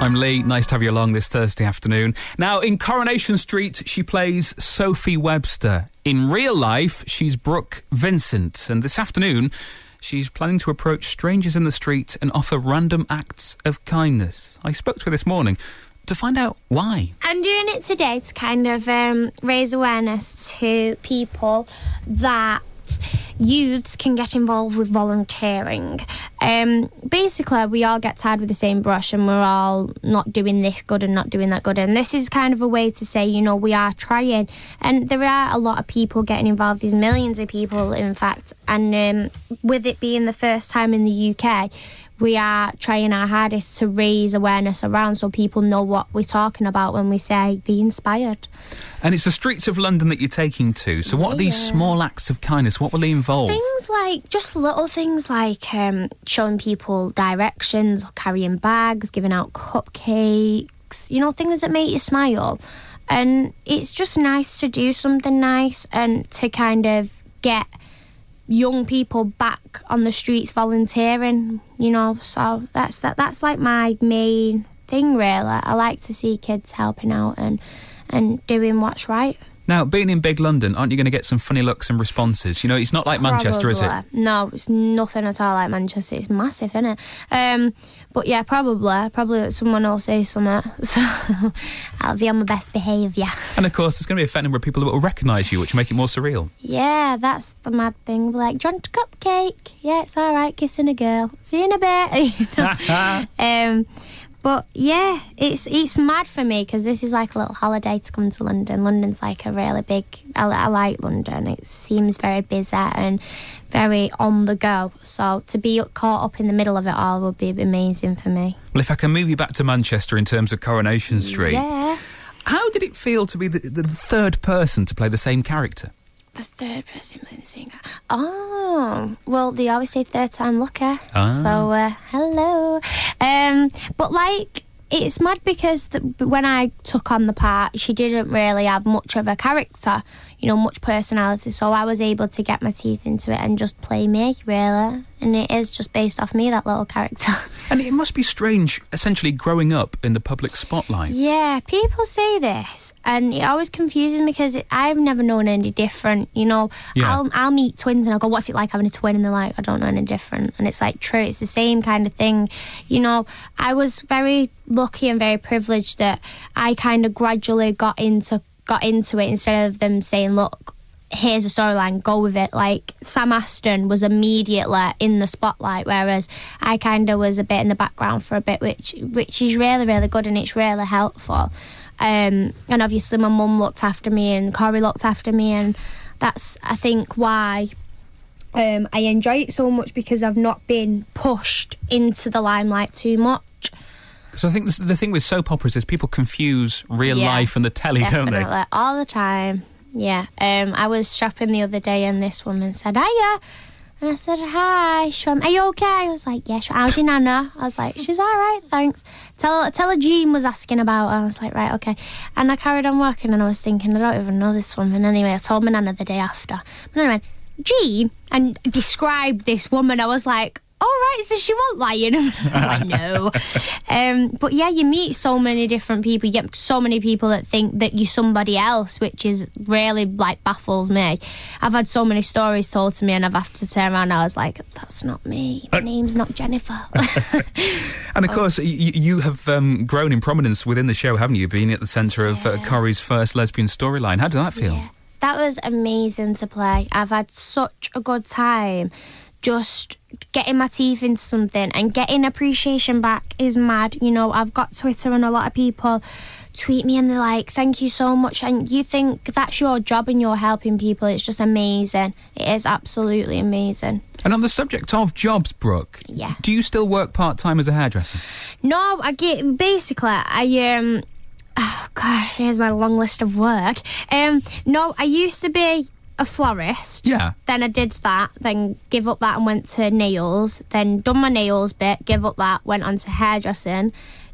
I'm Lee. Nice to have you along this Thursday afternoon. Now, in Coronation Street, she plays Sophie Webster. In real life, she's Brooke Vincent. And this afternoon, she's planning to approach strangers in the street and offer random acts of kindness. I spoke to her this morning to find out why. I'm doing it today to kind of raise awareness to people that youths can get involved with volunteering. Basically, we all get tied with the same brush and we're all not doing this good and not doing that good. And this is kind of a way to say, you know, we are trying. And there are a lot of people getting involved. There's millions of people, in fact. And with it being the first time in the UK, we are trying our hardest to raise awareness around so people know what we're talking about when we say be inspired. And it's the streets of London that you're taking to. So what are these small acts of kindness? What will they involve? Things like, just little things like showing people directions, carrying bags, giving out cupcakes, you know, things that make you smile. And it's just nice to do something nice and to kind of get young people back on the streets volunteering, you know. So that's like my main thing, really. I like to see kids helping out and doing what's right. Now, being in big London, aren't you going to get some funny looks and responses? You know, it's not like Manchester, is it? No, it's nothing at all like Manchester. It's massive, isn't it? But yeah, probably someone will say something. So I'll be on my best behaviour. And of course, there's going to be a fair number of people that will recognise you, which will make it more surreal. Yeah, that's the mad thing. We're like, do you want a cupcake? Yeah, it's all right, kissing a girl. See you in a bit. You know? But yeah, it's mad for me because this is like a little holiday to come to London. London's like a really big... I like London. It seems very busy and very on the go. So to be caught up in the middle of it all would be amazing for me. Well, if I can move you back to Manchester in terms of Coronation Street... Yeah. How did it feel to be the third person to play the same character? The third person playing the same character? Oh, well, they always say third time lucky. So, hello. But, like, it's mad because when I took on the part, she didn't really have much of a character, you know, much personality. So I was able to get my teeth into it and just play me, really. And it is just based off me, that little character. And it must be strange, essentially, growing up in the public spotlight. Yeah, people say this, and it always confuses me because I've never known any different, you know. Yeah. I'll meet twins and I'll go, what's it like having a twin? And they're like, I don't know any different. And it's like, true, it's the same kind of thing. You know, I was very lucky and very privileged that I kind of gradually got into it instead of them saying, look, here's a storyline, go with it. Like, Sam Aston was immediately in the spotlight, whereas I kind of was a bit in the background for a bit, which is really, really good and it's really helpful. And obviously my mum looked after me and Corey looked after me, and that's, I think, why I enjoy it so much, because I've not been pushed into the limelight too much. Because I think the thing with soap operas is people confuse real life and the telly, definitely, don't they? All the time. Yeah. I was shopping the other day and this woman said, hiya. And I said, hi. She went, are you okay? I was like, yeah, sure. How's your nana? I was like, she's all right, thanks. Tell her Jean was asking about her. I was like, right, okay. And I carried on working and I was thinking, I don't even know this woman. Anyway, I told my nana the day after. And then I went, Jean? And described this woman. I was like, all right, so she won't lie, you know. I was like, no. But yeah, you meet so many different people. You get so many people that think that you're somebody else, which is really, like, baffles me. I've had so many stories told to me and I've had to turn around and I was like, that's not me. My name's not Jennifer. And of course, you have grown in prominence within the show, haven't you? Being at the centre of Corrie's first lesbian storyline. How did that feel? Yeah. That was amazing to play. I've had such a good time. Just getting my teeth into something and getting appreciation back is mad. You know, I've got Twitter and a lot of people tweet me and they're like, thank you so much. And you think that's your job and you're helping people. It's just amazing. It is absolutely amazing. And on the subject of jobs, Brooke, do you still work part-time as a hairdresser? No, oh gosh, here's my long list of work. No, I used to be a florist. Yeah. Then I did that, then give up that and went to nails, then done my nails bit, give up that, went on to hairdressing,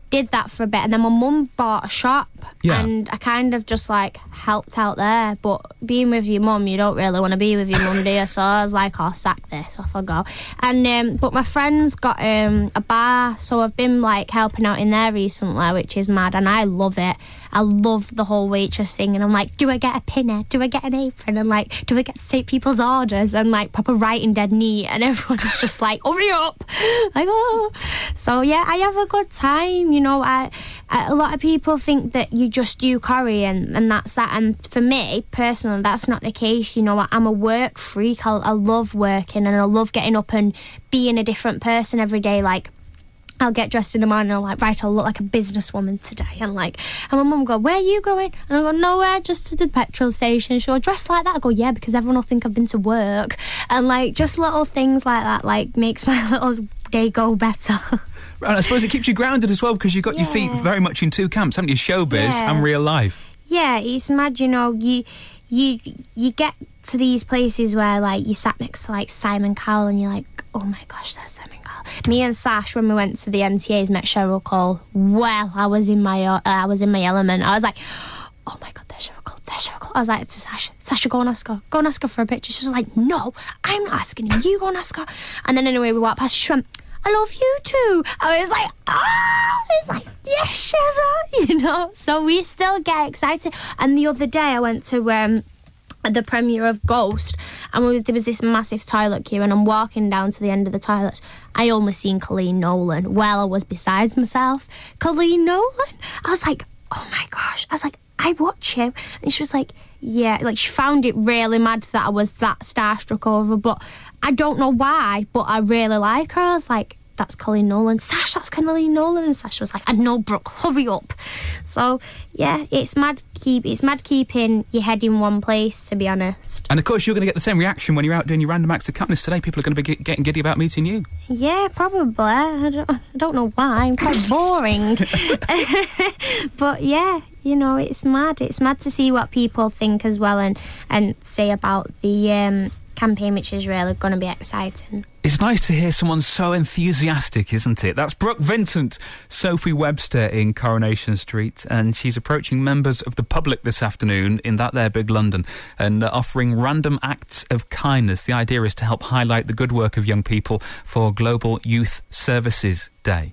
did that for a bit, and then my mum bought a shop Yeah. And I kind of just like helped out there. But being with your mum, you don't really want to be with your mum, do you? So I was like, I'll sack this, off I go. And but my friend's got a bar, so I've been like helping out in there recently, which is mad, and I love it. I love the whole waitress thing, and I'm like, do I get a pinner? Do I get an apron? And like, do I get to take people's orders? And like, proper writing dead neat, and everyone's just like, hurry up! Like, oh. So yeah, I have a good time. You know, a lot of people think that you just do curry and that's that. And for me, personally, that's not the case. You know, I'm a work freak. I love working, and I love getting up and being a different person every day. Like, I'll get dressed in the morning and I'm like, right, I'll look like a businesswoman today. And my mum will go, where are you going? And I go, nowhere, just to the petrol station. She'll dress like that. I go, yeah, because everyone will think I've been to work. And like, just little things like that, like, makes my little day go better. And I suppose it keeps you grounded as well, because you've got your feet very much in two camps, haven't you? Showbiz and real life. Yeah, it's mad, you know, you get to these places where like you sat next to like Simon Cowell and you're like, oh my gosh, that's Simon Cowell. Me and Sash, when we went to the NTAs, met Cheryl Cole. Well, I was in my element. I was like, oh my god, there's Cheryl Cole, there's Cheryl Cole. I was like to Sasha, go and ask her for a picture. She was like, no, I'm not asking you, go and ask her. And then anyway, we walked past, she went, I love you too. I was like, it's like, yes, Shazza, you know. So we still get excited. And the other day I went to the premiere of Ghost, and there was this massive toilet queue, and I'm walking down to the end of the toilet. I only seen Colleen Nolan. Well, I was besides myself. Colleen Nolan. I was like, oh my gosh. I was like, I watch you. And she was like, yeah, like she found it really mad that I was that starstruck over, but I don't know why, but I really like her. I was like, that's Colleen Nolan. Sash, that's Colleen Nolan. And Sash was like, I know, Brooke, hurry up. So yeah, it's mad keeping your head in one place, to be honest. And of course you're going to get the same reaction when you're out doing your random acts of kindness today. People are going to be getting giddy about meeting you. Yeah, probably. I don't know why. I'm quite boring. But yeah, you know, it's mad. It's mad to see what people think as well and say about the campaign, which is really going to be exciting. It's nice to hear someone so enthusiastic, isn't it? That's Brooke Vincent, Sophie Webster in Coronation Street, and she's approaching members of the public this afternoon in that there big London and offering random acts of kindness. The idea is to help highlight the good work of young people for Global Youth Services Day.